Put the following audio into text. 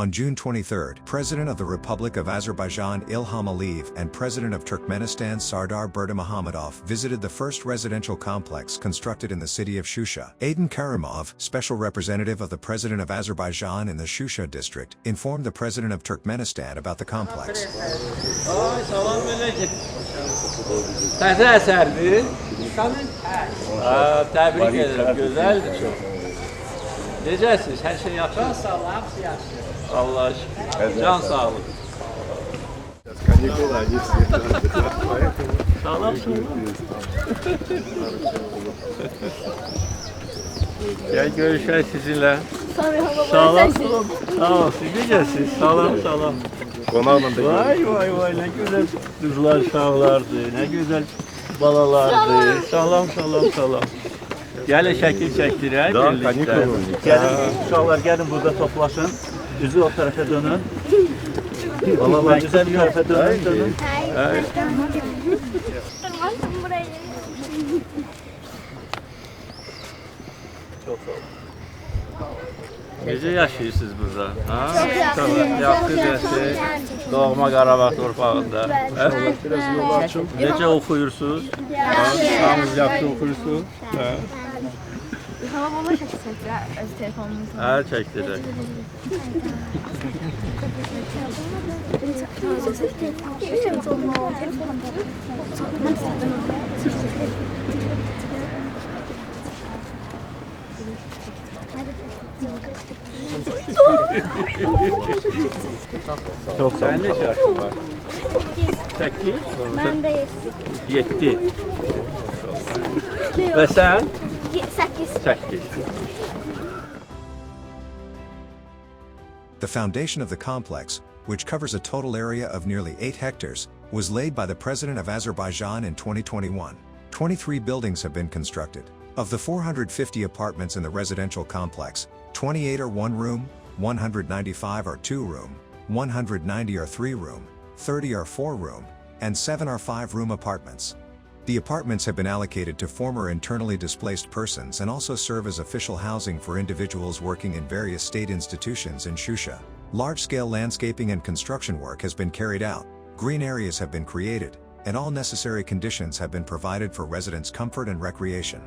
On June 23, President of the Republic of Azerbaijan Ilham Aliyev and President of Turkmenistan Sardar Berdimuhamedov visited the first residential complex constructed in the city of Shusha. Aydin Karimov, special representative of the President of Azerbaijan in the Shusha district, informed the President of Turkmenistan about the complex. Təbrik edirəm, gözəldir çox. Necəsiniz? Hər şey yaxşı? Can sağ olun, hamısı yaxşı. Allah şükür. Can sağ olun. Каникулы, они все. Salam. Gel görüşək sizinlə. Sağ olun. Sağ olun. Siz necəsiniz? Salam. Qonaqla da Vay, nə gözəl qızlar, uşaqlardır, nə gözəl balalardır. Salam. Gəlin şəkil çəkdirək birlikdə. Gəlin, uşaqlar gəlin burada toplaşın. Üzü o tərəfə dönün. Balalar güzel bir tərəfə dönün. Çox sağ olun. Necə yaşayırsınız burada? Çok yaxşı, doğma Qarabağ torpağında. biraz yolu açın. Necə oxuyursunuz? Hamınız yaxşı oxuyursunuz? Hava baba çəkəcək öz telefonumuzu. Hə, çəkdirək. Çok sağ olun. Sen ne yaşın var? 8. Ben de 7. Ve sen? 8. 8. The foundation of the complex, which covers a total area of nearly 8 hectares, was laid by the President of Azerbaijan in 2021. 23 buildings have been constructed. Of the 450 apartments in the residential complex, 28 are one-room, 195 are two-room, 190 are three-room, 30 are four-room, and 7 are five-room apartments. The apartments have been allocated to former internally displaced persons and also serve as official housing for individuals working in various state institutions in Shusha. Large-scale landscaping and construction work has been carried out, green areas have been created, and all necessary conditions have been provided for residents' comfort and recreation.